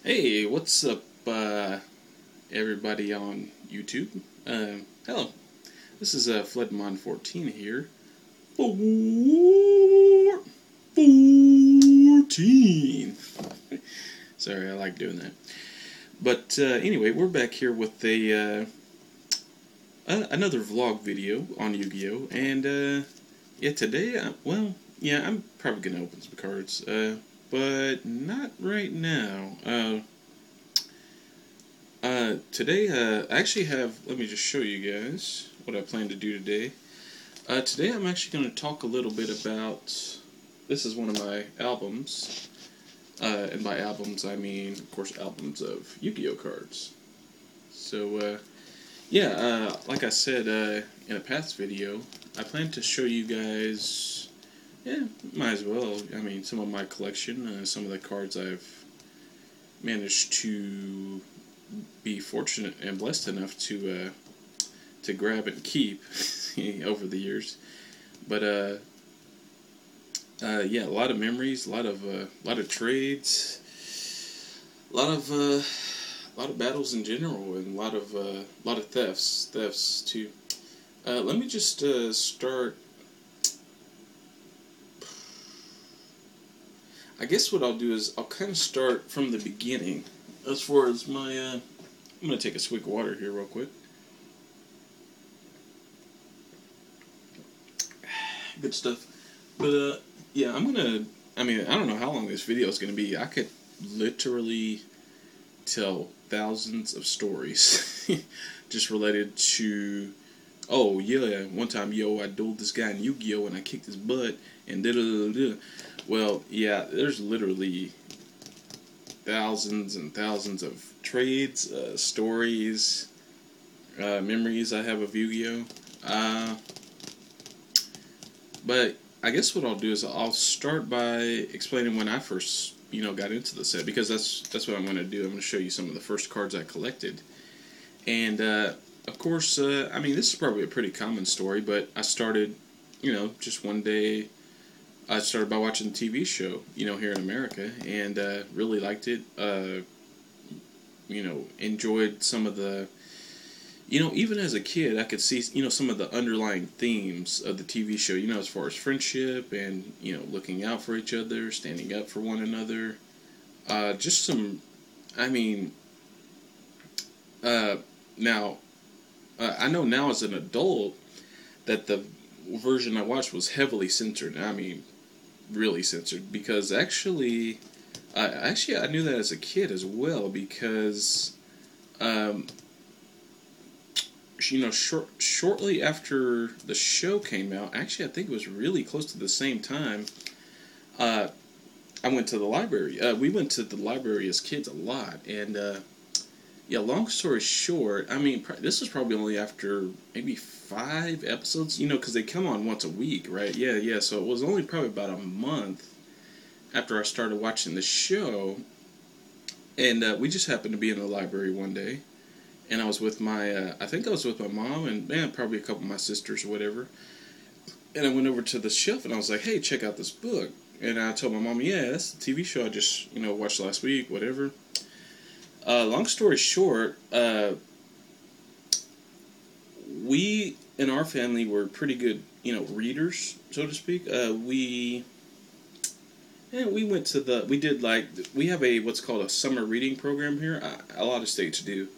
Hey, what's up, everybody on YouTube? Hello. This is Floodmon14 here. 14. Sorry, I like doing that. But anyway, we're back here with another vlog video on Yu-Gi-Oh! And yeah, today, I'm probably gonna open some cards. But not right now. Today, I actually have, let me just show you guys what I plan to do today. Today I'm actually going to talk a little bit about, this is one of my albums, and by albums I mean, of course, albums of Yu-Gi-Oh! Cards. So, like I said in a past video, I plan to show you guys, might as well, I mean, some of my collection, some of the cards I've managed to be fortunate and blessed enough to grab and keep over the years. But yeah, a lot of memories, a lot of trades, a lot of battles in general, and a lot of thefts too. Let me just start. I guess what I'll do is I'll kind of start from the beginning as far as my. I'm gonna take a swig of water here real quick. Good stuff. But yeah, I mean, I don't know how long this video is gonna be. I could literally tell thousands of stories just related to. Oh yeah, one time, I dueled this guy in Yu-Gi-Oh! And I kicked his butt and da-da-da-da. Well, yeah, there's literally thousands and thousands of trades, stories, memories I have of Yu-Gi-Oh! But I guess what I'll do is I'll start by explaining when I first, got into the set, because that's what I'm going to do. I'm going to show you some of the first cards I collected. And, of course, I mean, this is probably a pretty common story, but I started, just one day. I started by watching the TV show, here in America, and really liked it. Enjoyed some of the, even as a kid, I could see, some of the underlying themes of the TV show, as far as friendship and, looking out for each other, standing up for one another. Just some, I mean, now, I know now as an adult that the version I watched was heavily censored. I mean, really censored, because actually I knew that as a kid as well, because shortly after the show came out, actually I think it was really close to the same time, I went to the library. We went to the library as kids a lot, and yeah, long story short, I mean, this was probably only after maybe 5 episodes, because they come on once a week, right? Yeah, so it was only probably about a month after I started watching the show, and we just happened to be in the library one day, and I was with my, I think I was with my mom, and probably a couple of my sisters or whatever, and I went over to the shelf, and I was like, hey, check out this book, and I told my mom, yeah, that's the TV show I just, watched last week, whatever. Long story short, we in our family were pretty good, readers, so to speak. We went to we have what's called a summer reading program here. A lot of states do,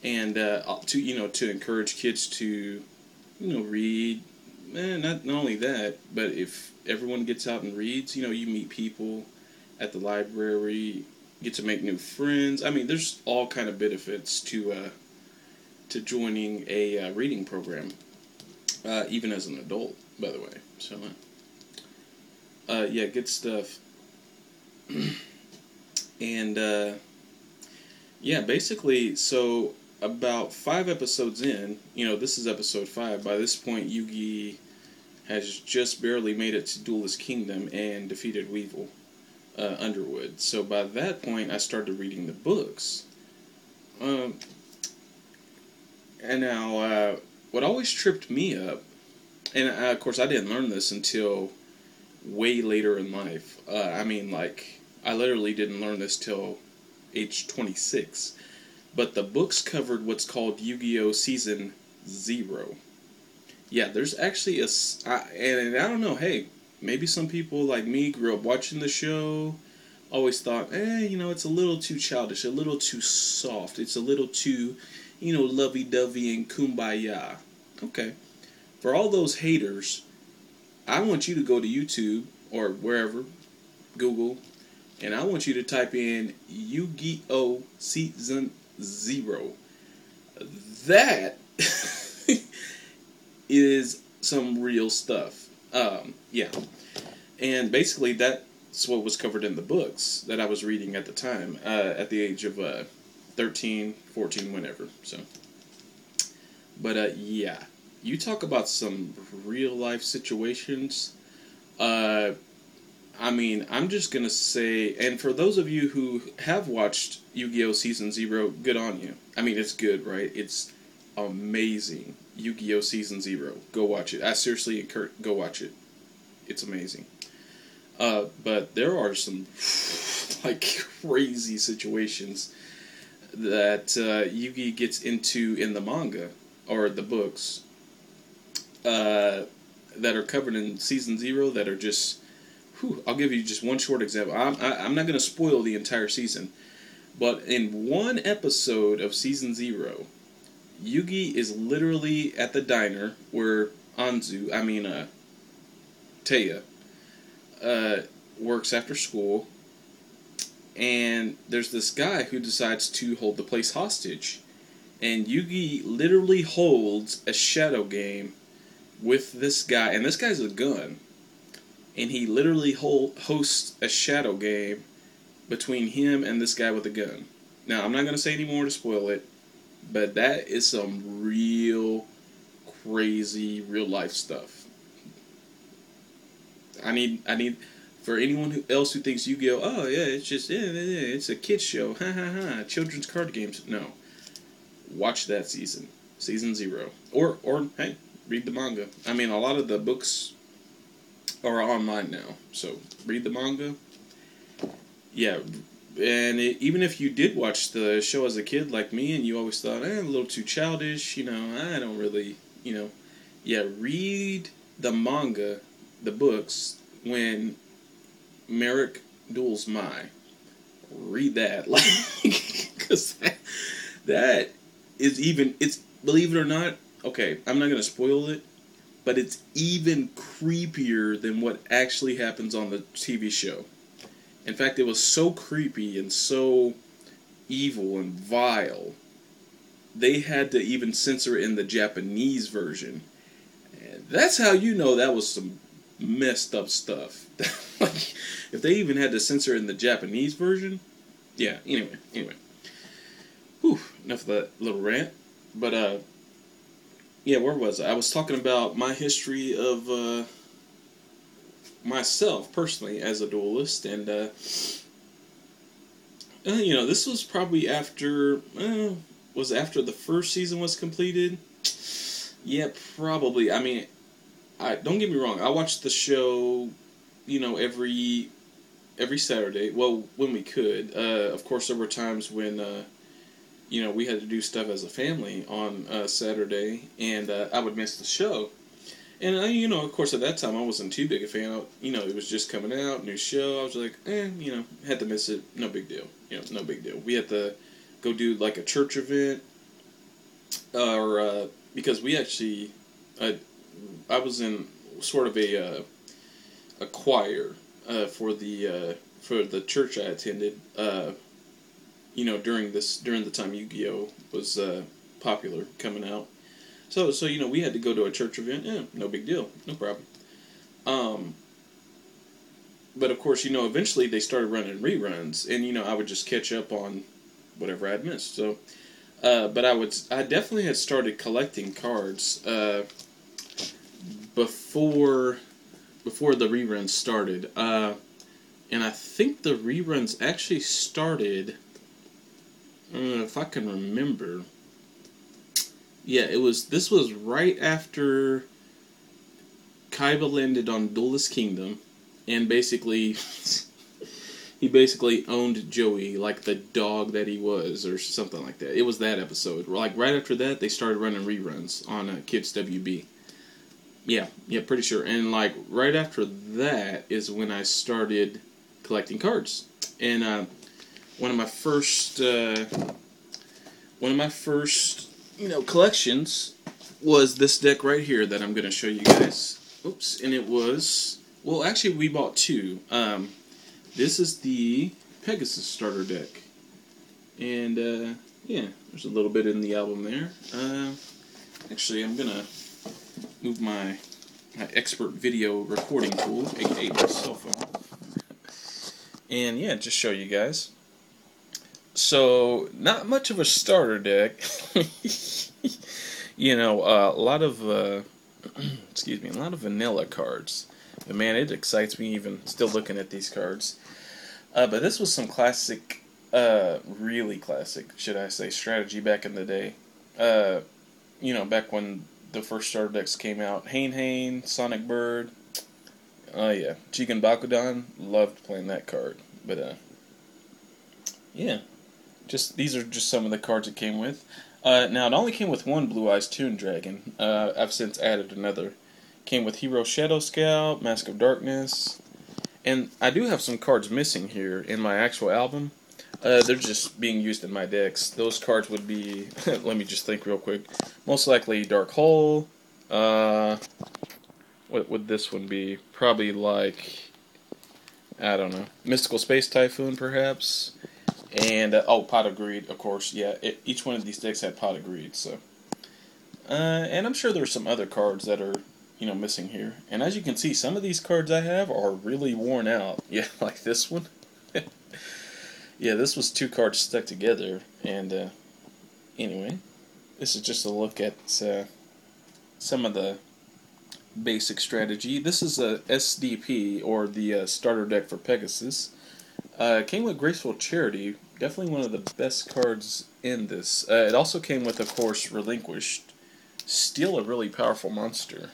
and to encourage kids to, read. Not only that, but if everyone gets out and reads, you meet people at the library. Get to make new friends. I mean, there's all kind of benefits to joining a reading program, even as an adult, by the way. So, yeah, good stuff. And yeah, basically, so about 5 episodes in, this is episode 5. By this point, Yugi has just barely made it to Duelist Kingdom and defeated Weevil. Underwood. So by that point, I started reading the books. And now, what always tripped me up, and of course I didn't learn this until way later in life. I mean, like, I literally didn't learn this till age 26. But the books covered what's called Yu-Gi-Oh! Season 0. Yeah, there's actually and I don't know, hey, maybe some people like me grew up watching the show, always thought, it's a little too childish, a little too soft, it's a little too, lovey-dovey and kumbaya. Okay. For all those haters, I want you to go to YouTube or wherever, Google, and I want you to type in Yu-Gi-Oh! Season 0. That is some real stuff. Yeah. And basically that's what was covered in the books that I was reading at the time, at the age of 13, 14, whenever. So, but yeah. You talk about some real life situations. I'm just going to say, and for those of you who have watched Yu-Gi-Oh! Season 0, good on you. It's good, right? It's amazing. Yu-Gi-Oh! Season 0. Go watch it. I seriously encourage, go watch it. It's amazing. But there are some, crazy situations that Yugi gets into in the manga, or the books, that are covered in Season 0 that are just, I'll give you just one short example. I'm not going to spoil the entire season, but in one episode of Season 0, Yugi is literally at the diner where Taya, works after school, and there's this guy who decides to hold the place hostage, and Yugi literally holds a shadow game with this guy, and this guy's a gun, and he literally hosts a shadow game between him and this guy with a gun. Now, I'm not going to say any more to spoil it, but that is some real crazy real life stuff. I need for anyone else who thinks Yu-Gi-Oh! Oh yeah, it's just it's a kids show, ha ha ha, children's card games. No, watch that Season 0, or hey, read the manga. A lot of the books are online now, so read the manga. Yeah, and even if you did watch the show as a kid like me, and you always thought, a little too childish, I don't really, yeah, read the manga, the books, when Marik duels Mai. Read that, because that is even, it's, believe it or not, okay, I'm not going to spoil it, but it's even creepier than what actually happens on the TV show. In fact, it was so creepy and so evil and vile, they had to even censor it in the Japanese version. And that's how you know that was some messed up stuff. If they even had to censor it in the Japanese version, yeah, anyway. Whew, enough of that little rant. But, yeah, where was I? I was talking about my history of myself, personally, as a duelist, and, this was probably after, was after the first season was completed? Yeah, probably. Don't get me wrong, I watched the show, every Saturday, well, when we could. Of course, there were times when, we had to do stuff as a family on Saturday, and I would miss the show. And, of course, at that time, I wasn't too big a fan. It was just coming out, new show. I was like, had to miss it. No big deal. No big deal. We had to go do, a church event, or, because we actually, I was in sort of a choir for the church I attended, during the time Yu-Gi-Oh! Was popular, coming out. So we had to go to a church event. Yeah, no big deal, no problem. But of course, eventually they started running reruns, and I would just catch up on whatever I had missed. So, but I definitely had started collecting cards before the reruns started. And I think the reruns actually started, if I can remember. Yeah, this was right after Kaiba landed on Duelist Kingdom, and basically, he basically owned Joey like the dog that he was, or something like that. It was that episode. Like right after that, they started running reruns on Kids WB. Yeah, pretty sure. And like right after that is when I started collecting cards. And one of my first collections was this deck right here that I'm going to show you guys. Oops, and it was, well, actually we bought two. This is the Pegasus starter deck. And yeah, there's a little bit in the album there. Actually, I'm going to move my expert video recording tool, aka my cell phone. And yeah, just show you guys. So, not much of a starter deck. You know, a lot of excuse me, a lot of vanilla cards. But man, it excites me even still looking at these cards. But this was some classic, really classic, should I say, strategy back in the day. You know, back when the first starter decks came out. Hane, Sonic Bird. Oh yeah, Jigen Bakudan. Loved playing that card. But yeah, these are just some of the cards it came with. Now it only came with one Blue Eyes Toon Dragon. I've since added another. Came with Hero Shadow Scout, Mask of Darkness, and I do have some cards missing here in my actual album. They're just being used in my decks. Those cards would be, let me just think real quick, most likely Dark Hole. What would this one be? Probably like, I don't know, Mystical Space Typhoon perhaps. And, Pot of Greed, of course, yeah. Each one of these decks had Pot of Greed, so. And I'm sure there's some other cards that are, you know, missing here. And as you can see, some of these cards I have are really worn out. Yeah, like this one. Yeah, this was two cards stuck together. And, anyway, this is just a look at some of the basic strategy. This is a SDP, or the starter deck for Pegasus. Came with Graceful Charity, definitely one of the best cards in this. It also came with, of course, Relinquished, still a really powerful monster.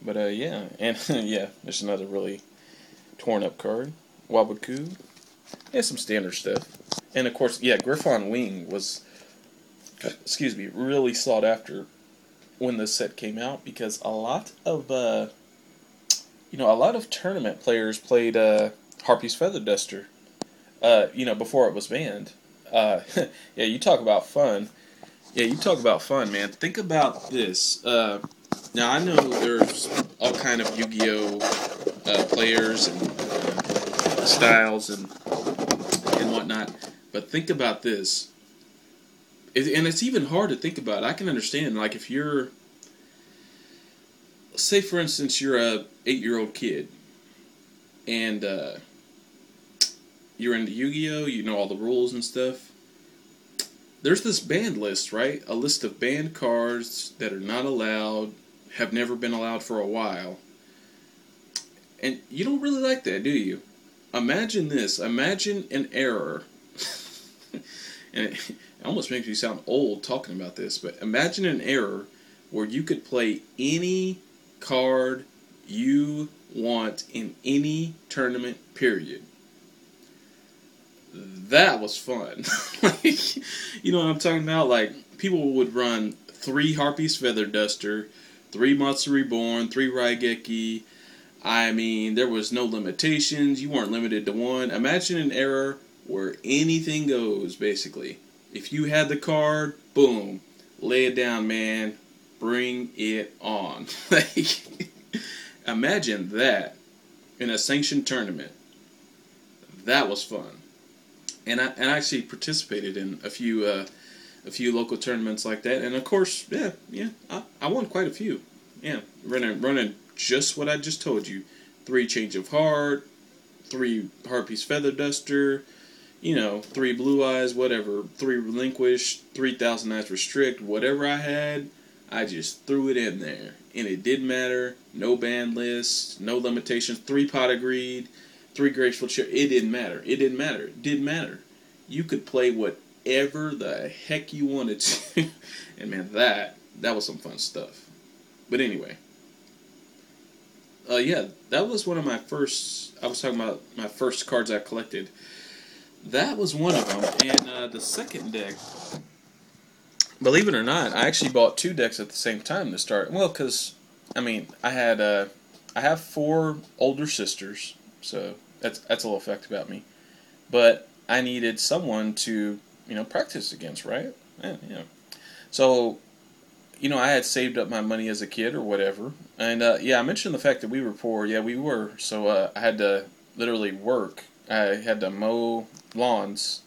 But yeah, and yeah, there's another really torn up card, Wabaku. Yeah, some standard stuff. And of course, yeah, Griffon Wing was, excuse me, really sought after when this set came out, because a lot of tournament players played Harpy's Feather Duster, before it was banned. Yeah, you talk about fun. Yeah, you talk about fun, man. Think about this. Now, I know there's all kind of Yu-Gi-Oh! Players and styles and whatnot, but think about this. And it's even hard to think about. I can understand, like, if you're, say, for instance, you're a 8-year-old kid, and you're into Yu-Gi-Oh!, you know all the rules and stuff. There's this banned list, right? A list of banned cards that are not allowed, have never been allowed for a while. And you don't really like that, do you? Imagine this. Imagine an error. And it almost makes me sound old talking about this, but imagine an error where you could play any card you want in any tournament, period. That was fun. You know what I'm talking about? Like, people would run 3 Harpy's Feather Duster, 3 Matsu Reborn, 3 Raigeki. I mean, there was no limitations. You weren't limited to one. Imagine an era where anything goes, basically. If you had the card, boom, lay it down, man. Bring it on. Imagine that in a sanctioned tournament. That was fun. And I actually participated in a few local tournaments like that, and of course, I won quite a few. Yeah, running just what I just told you: 3 Change of Heart, 3 Harpy's Feather Duster, 3 Blue Eyes, whatever, 3 Relinquished, 3,000 Eyes Restrict, whatever I had, I just threw it in there, and it didn't matter. No ban list, no limitations. 3 Pot of Greed, 3 Graceful Charity. It didn't matter. It didn't matter. It didn't matter. You could play whatever the heck you wanted to. And man, that was some fun stuff. But anyway. Yeah, that was one of my first. I was talking about my first cards I collected. That was one of them, and the second deck. Believe it or not, I actually bought two decks at the same time to start. Well, because I have four older sisters, so that's a little fact about me. But I needed someone to practice against, right? Yeah. So I had saved up my money as a kid or whatever. And, I mentioned the fact that we were poor. Yeah, we were. So I had to literally work. I had to mow lawns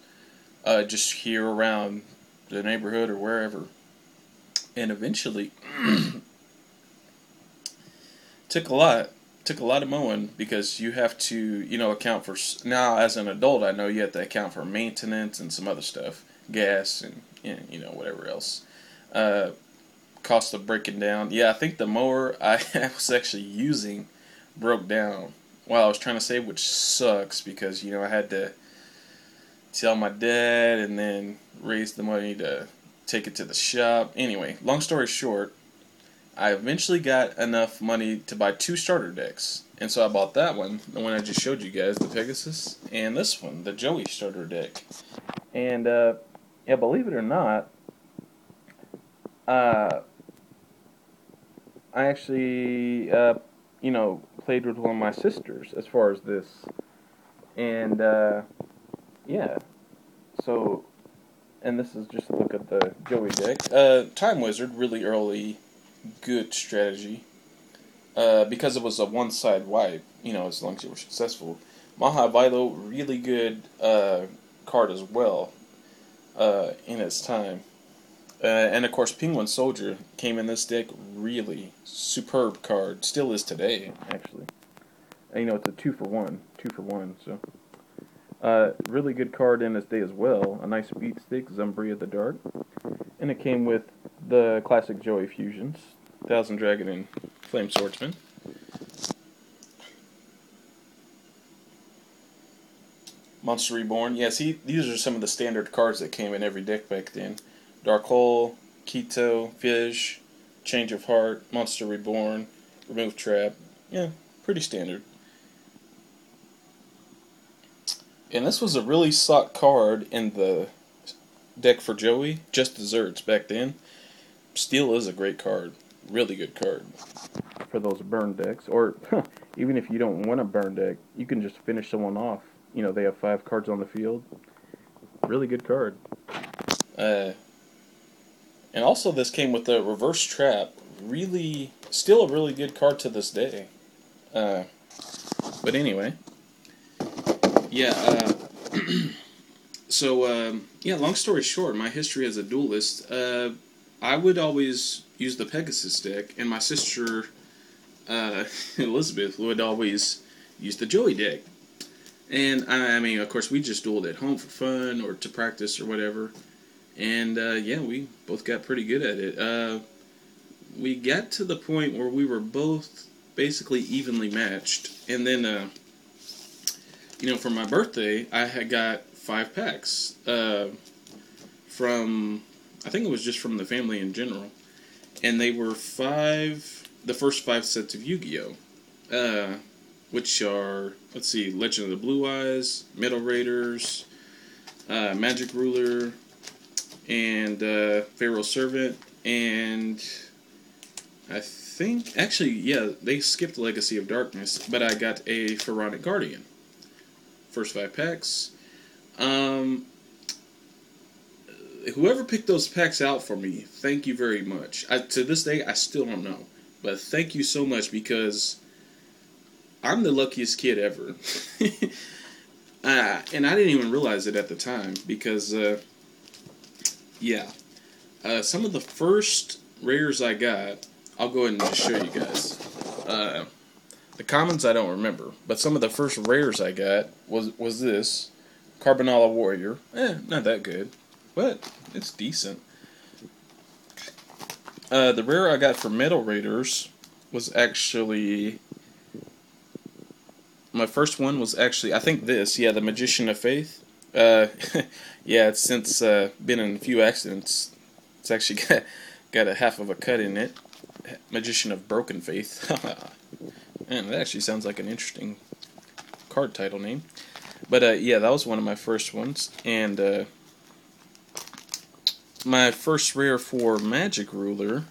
just here around the neighborhood or wherever. And eventually, took a lot of mowing because you have to, account for, now as an adult, I know you have to account for maintenance and some other stuff, gas and, whatever else. Cost of breaking down. Yeah, I think the mower I was actually using broke down while I was trying to save, which sucks because, I had to tell my dad and then raise the money to take it to the shop. Anyway, long story short, I eventually got enough money to buy two starter decks. And so I bought that one, the one I just showed you guys, the Pegasus, and this one, the Joey starter deck. And, believe it or not, I actually, played with one of my sisters as far as this. And, so, and this is just a look at the Joey deck. Time Wizard, really early, good strategy. Because it was a one-side wipe, as long as you were successful. Maha Vilo, really good card as well in its time. And of course, Penguin Soldier came in this deck, really superb card. Still is today, actually. And, it's a 2-for-1, so. Really good card in this day as well. A nice beat stick, Zumbria the Dark. And it came with the classic Joey fusions, Thousand Dragon and Flame Swordsman. Monster Reborn. Yeah, see, these are some of the standard cards that came in every deck back then. Dark Hole, Keto, Fish, Change of Heart, Monster Reborn, Remove Trap. Yeah, pretty standard. And this was a really sought card in the deck for Joey, just desserts back then. Steel is a great card. Really good card. For those burn decks. Or, even if you don't want a burn deck, you can just finish someone off. They have 5 cards on the field. Really good card. And also this came with the reverse trap. Really, still a really good card to this day. But anyway. Yeah, so, long story short, my history as a duelist, I would always use the Pegasus deck, and my sister, Elizabeth, would always use the Joey deck. And, I mean, of course, we just dueled at home for fun, or to practice, or whatever. And, we both got pretty good at it. We got to the point where we were both basically evenly matched, and then, for my birthday, I had got 5 packs from, I think it was just from the family in general, and they were the first 5 sets of Yu-Gi-Oh, which are, let's see, Legend of the Blue Eyes, Metal Raiders, Magic Ruler, and Pharaoh's Servant, and I think, actually, yeah, they skipped Legacy of Darkness, but I got a Pharaonic Guardian. First 5 packs. Whoever picked those packs out for me, thank you very much. To this day, I still don't know. But thank you so much, because I'm the luckiest kid ever. And I didn't even realize it at the time, because, some of the first rares I got, I'll go ahead and just show you guys. The commons I don't remember, but some of the first rares I got was this Carbonala Warrior. Not that good, but it's decent. The rare I got for Metal Raiders was actually, my first one was actually, I think this, the Magician of Faith. It's since been in a few accidents. It's actually got a half of a cut in it. Magician of Broken Faith. And that actually sounds like an interesting card title name. But yeah, that was one of my first ones. And my first rare for Magic Ruler.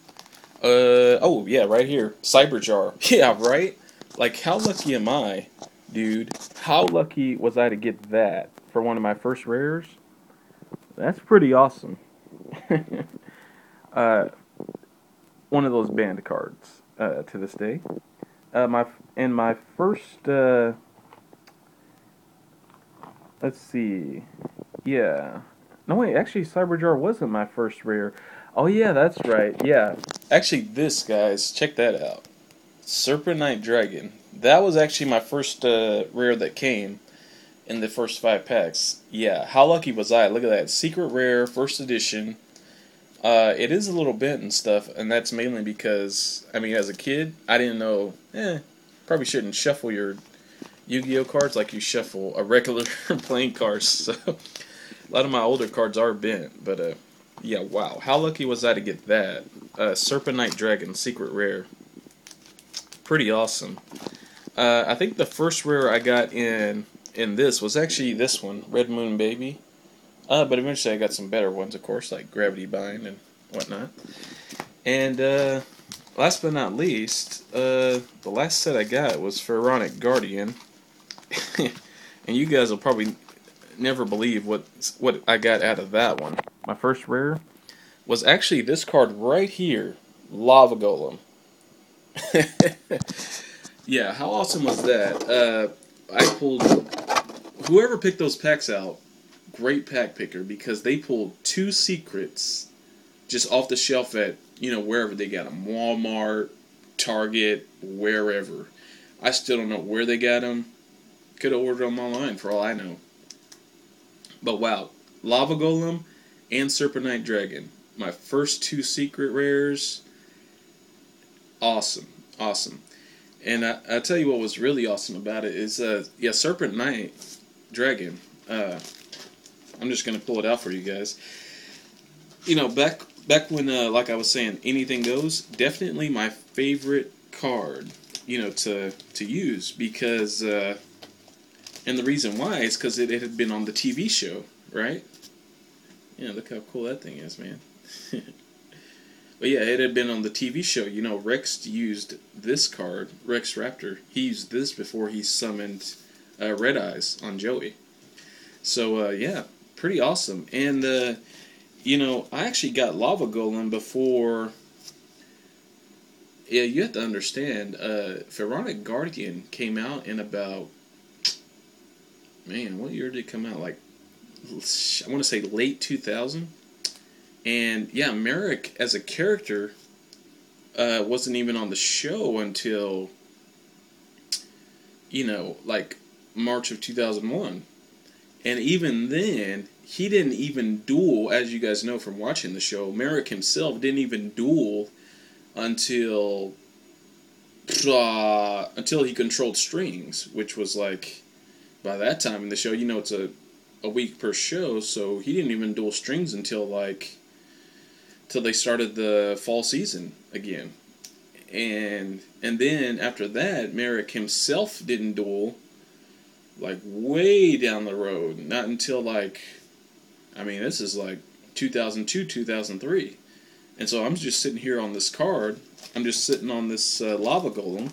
Oh yeah, right here, Cyberjar. Yeah, right. Like, how lucky am I, dude? How lucky was I to get that for one of my first rares? That's pretty awesome. uh, One of those banned cards to this day. My first. Let's see. Yeah. No wait, actually, Cyberjar wasn't my first rare. Oh yeah, that's right. Yeah. Actually, this guys, check that out. Serpent Knight Dragon. That was actually my first rare that came in the first 5 packs. Yeah, how lucky was I? Look at that. Secret rare, first edition. It is a little bent and stuff, and that's mainly because, I mean, as a kid, I didn't know, probably shouldn't shuffle your Yu-Gi-Oh cards like you shuffle a regular playing cards. So, a lot of my older cards are bent, but, yeah, wow. How lucky was I to get that? Serpent Knight Dragon, secret rare. Pretty awesome. I think the first rare I got in this was actually this one, Red Moon Baby. But eventually I got some better ones, of course, like Gravity Bind and whatnot. And last but not least, the last set I got was Pharaonic Guardian. And you guys will probably never believe what I got out of that one. My first rare was actually this card right here, Lava Golem. Yeah, how awesome was that? I pulled... Whoever picked those packs out, great pack picker, because they pulled 2 secrets just off the shelf at, wherever they got them. Walmart, Target, wherever. I still don't know where they got them. Could have ordered them online for all I know. But wow, Lava Golem and Serpent Knight Dragon. My first 2 secret rares. Awesome. Awesome. And I tell you what was really awesome about it is, Serpent Knight Dragon. I'm just going to pull it out for you guys. Back when, like I was saying, anything goes, definitely my favorite card, to use, because, and the reason why is because it had been on the TV show, right? Yeah, look how cool that thing is, man. But yeah, it had been on the TV show. Rex used this card, Rex Raptor. He used this before he summoned Red Eyes on Joey. So, yeah, pretty awesome. And, I actually got Lava Golem before... Yeah, you have to understand, Pharaonic Guardian came out in about... Man, what year did it come out? Like, I want to say late 2000? And, yeah, Marik, as a character, wasn't even on the show until, like, March of 2001. And even then, he didn't even duel, as you guys know from watching the show. Marik himself didn't even duel until he controlled strings, which was like, by that time in the show, it's a week per show, so he didn't even duel strings until they started the fall season again. And then after that, Marik himself didn't duel, like, way down the road. Not until, this is like 2002, 2003. And so I'm just sitting here on this card. I'm just sitting on this Lava Golem.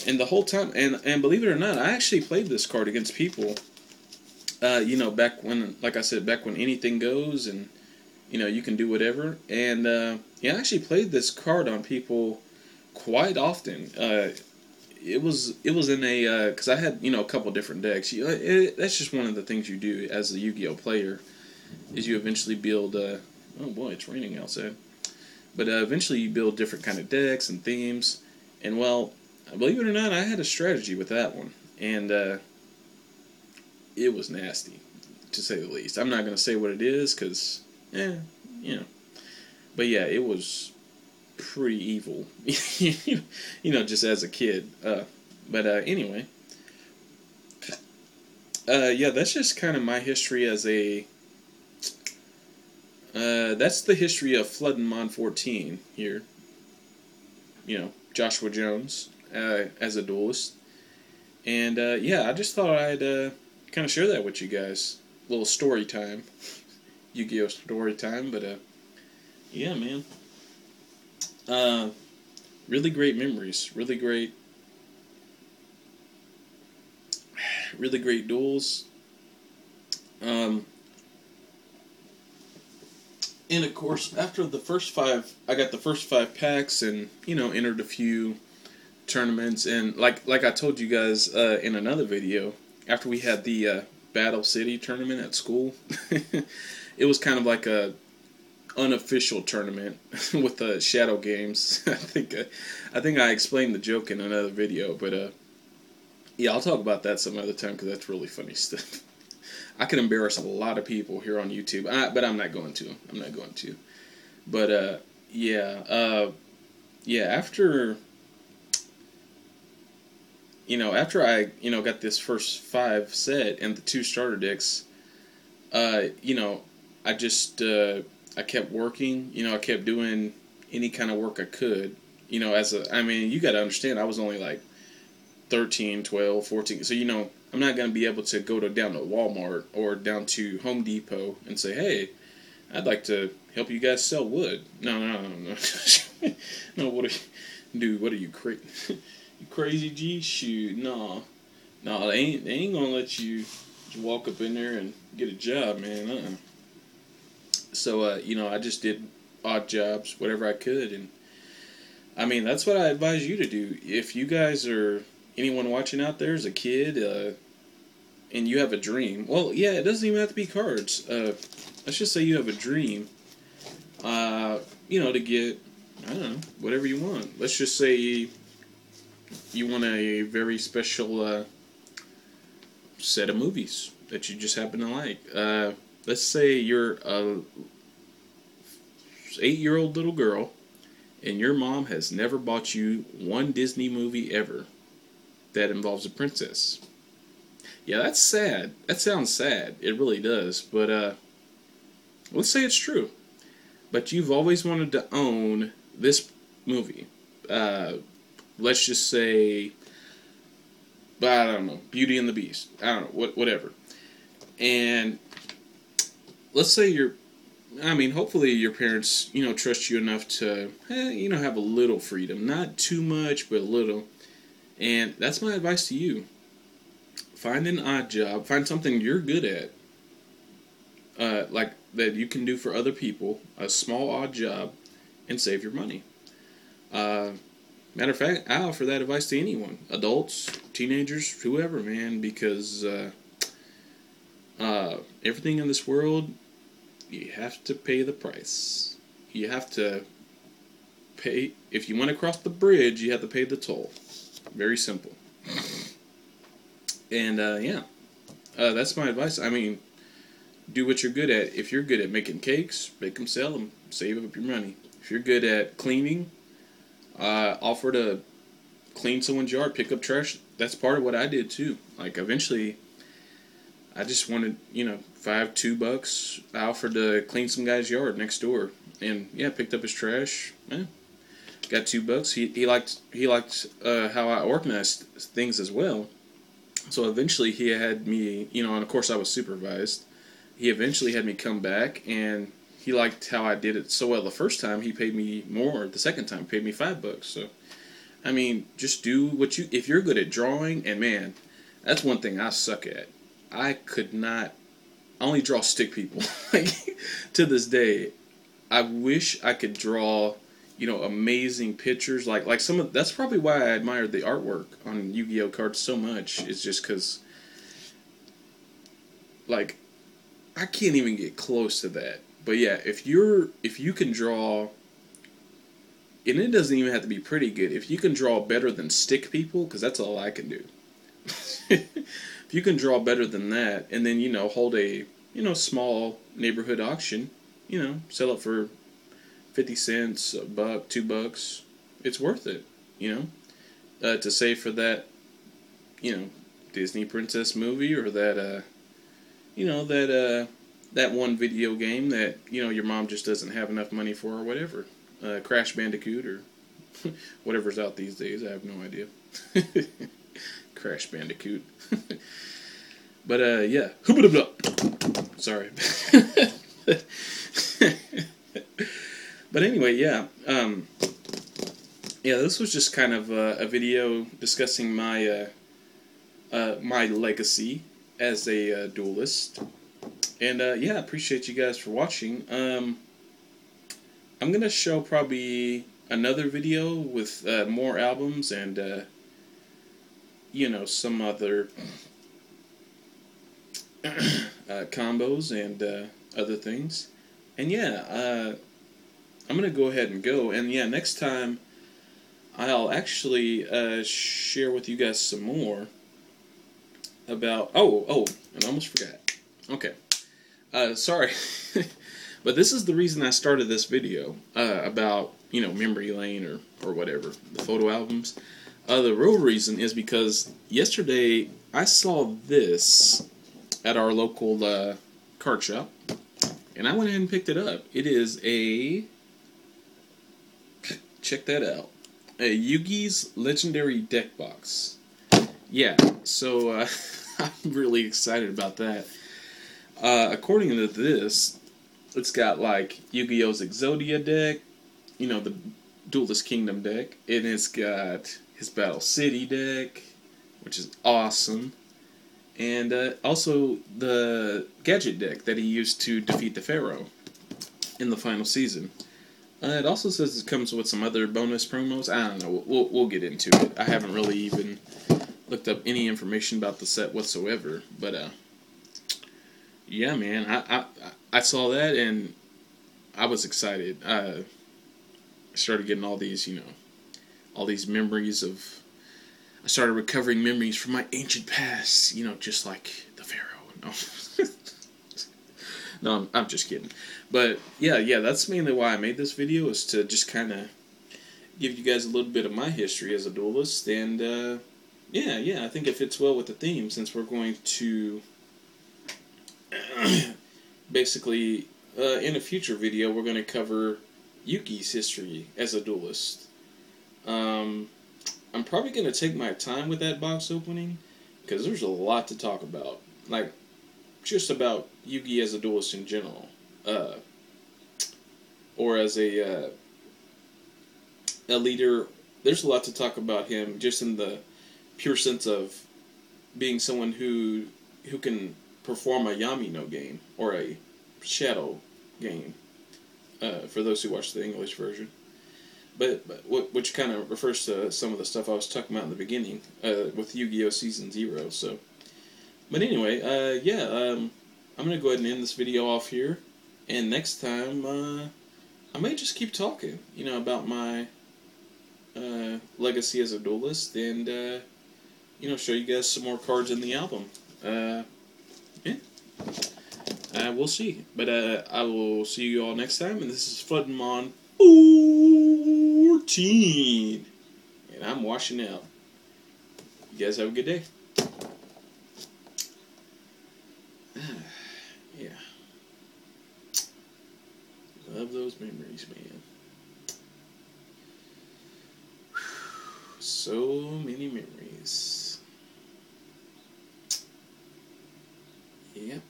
And the whole time, and believe it or not, I actually played this card against people, back when, like I said, back when anything goes and, you can do whatever. And, I actually played this card on people quite often. It was in a, because I had, a couple different decks. That's just one of the things you do as a Yu-Gi-Oh player, is you eventually build, oh boy, it's raining outside. But eventually you build different kind of decks and themes. And, well, believe it or not, I had a strategy with that one. And it was nasty, to say the least. I'm not going to say what it is, because, But yeah, it was pretty evil, just as a kid. But anyway. Yeah, that's just kind of my history as a... that's the history of Flood and Mon 14 here. Joshua Jones, as a duelist. And yeah, I just thought I'd kind of share that with you guys. A little story time. Yu-Gi-Oh! Story time, but yeah, man. Really great memories. Really great duels. And of course, after the first 5, I got the first 5 packs, and entered a few tournaments. And like I told you guys in another video, after we had the Battle City tournament at school, it was kind of like a unofficial tournament with the shadow games. I think I explained the joke in another video, but yeah, I'll talk about that some other time because that's really funny stuff. I can embarrass a lot of people here on YouTube, but I'm not going to. But yeah, after I got this first 5 set and the 2 starter decks, I just I kept working. I kept doing any kind of work I could. You got to understand, I was only like 13, 12, 14. So I'm not going to be able to go down to Walmart or down to Home Depot and say, hey, I'd like to help you guys sell wood. No. No, what are you crazy? You crazy G? Shoot, no, they ain't going to let you walk up in there and get a job, man. So, I just did odd jobs, whatever I could. And, that's what I advise you to do. If you guys are, anyone watching out there is a kid, and you have a dream. Well, yeah, it doesn't even have to be cards. Let's just say you have a dream, to get, I don't know, whatever you want. Let's just say you want a very special set of movies that you just happen to like. Let's say you're a 8-year-old little girl, and your mom has never bought you one Disney movie ever that involves a princess. Yeah, that's sad. That sounds sad. It really does. But let's say it's true. But you've always wanted to own this movie. Let's just say, I don't know, Beauty and the Beast. I don't know, whatever. And let's say hopefully your parents, trust you enough to, have a little freedom. Not too much, but a little. And that's my advice to you. Find an odd job. Find something you're good at. Like that you can do for other people. A small odd job. And save your money. Matter of fact, I offer that advice to anyone. Adults, teenagers, whoever, man. Because everything in this world, you have to pay the price. You have to pay. If you want to cross the bridge, you have to pay the toll. Very simple. And that's my advice. Do what you're good at. If you're good at making cakes, make them, sell them, save up your money. If you're good at cleaning, offer to clean someone's yard, pick up trash. That's part of what I did too. Like eventually, I just wanted, $2. I offered to clean some guy's yard next door, and picked up his trash. Got $2. He liked how I organized things as well. So eventually he had me, and of course I was supervised. He eventually had me come back, and he liked how I did it so well the first time. He paid me more the second time. He paid me $5. So, just do what if you're good at drawing, and man, that's one thing I suck at. I could not, I only draw stick people. To this day, I wish I could draw, amazing pictures. Like some of, that's probably why I admired the artwork on Yu-Gi-Oh cards so much. It's just because, I can't even get close to that. But yeah, if you can draw, and it doesn't even have to be pretty good, if you can draw better than stick people, because that's all I can do. If you can draw better than that, and then, hold a, small neighborhood auction, sell it for 50 cents, $1, $2, it's worth it, to save for that, Disney princess movie, or that, that one video game that, your mom just doesn't have enough money for, or whatever. Crash Bandicoot, or whatever's out these days. I have no idea. Crash Bandicoot. But yeah. Sorry. But anyway, yeah. Yeah, this was just kind of a video discussing my my legacy as a duelist. And yeah, I appreciate you guys for watching. I'm gonna show probably another video with more albums and you know, some other combos and other things. And yeah, I'm gonna go ahead and go. And yeah, next time I'll actually share with you guys some more about. Oh, and I almost forgot. Okay. Sorry, but this is the reason I started this video about, you know, memory lane or whatever, the photo albums. The real reason is because yesterday I saw this at our local card shop, and I went ahead and picked it up. It is a, check that out, a Yu-Gi's Legendary Deck Box. Yeah, so I'm really excited about that. According to this, it's got like Yu-Gi-Oh's Exodia deck, you know, the Duelist Kingdom deck, and it's got his Battle City deck, which is awesome, and also the Gadget deck that he used to defeat the Pharaoh in the final season. It also says it comes with some other bonus promos. I don't know. We'll get into it. I haven't really even looked up any information about the set whatsoever, but yeah, man, I saw that and I was excited. I started getting all these, you know, all these memories of. I started recovering memories from my ancient past, you know, just like the Pharaoh. No, no, I'm just kidding. But yeah, that's mainly why I made this video, is to just kind of give you guys a little bit of my history as a duelist, and yeah, I think it fits well with the theme, since we're going to. Basically, in a future video, we're going to cover Yuki's history as a duelist. I'm probably going to take my time with that box opening, because there's a lot to talk about. Like, just about Yugi as a duelist in general. Or as a leader. There's a lot to talk about him, just in the pure sense of being someone who can perform a yami no game, or a shadow game, for those who watch the English version. But which kind of refers to some of the stuff I was talking about in the beginning, with Yu-Gi-Oh! Season 0. So, but anyway, yeah, I'm going to go ahead and end this video off here, and next time, I may just keep talking, you know, about my legacy as a duelist, and, you know, show you guys some more cards in the album. Yeah. We'll see. But I will see you all next time. And this is Floodmon 14. And I'm washing out. You guys have a good day. Yeah. Love those memories, man. So many memories. Yep.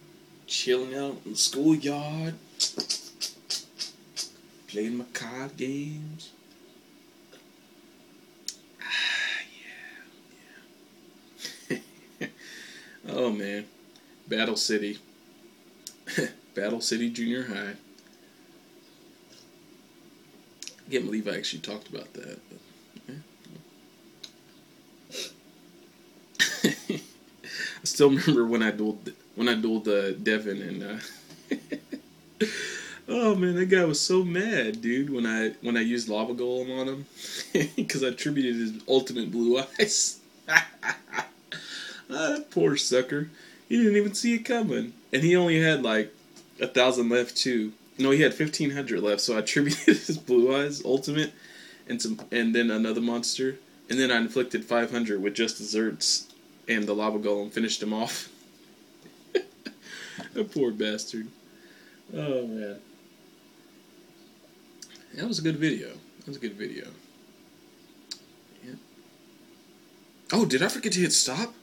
Chilling out in the schoolyard. Playing my card games. Yeah. Oh, man. Battle City. Battle City Junior High. I can't believe I actually talked about that. But, yeah. I still remember when I dueled Devin, and oh man, that guy was so mad, dude, when I used lava golem on him, because I attributed his ultimate blue eyes. That poor sucker. He didn't even see it coming, and he only had like 1,000 left too. No, he had 1,500 left, so I attributed his blue eyes ultimate, and then another monster, and then I inflicted 500 with just desserts. And the lava golem finished him off. That poor bastard. Oh, man. That was a good video. Oh, did I forget to hit stop?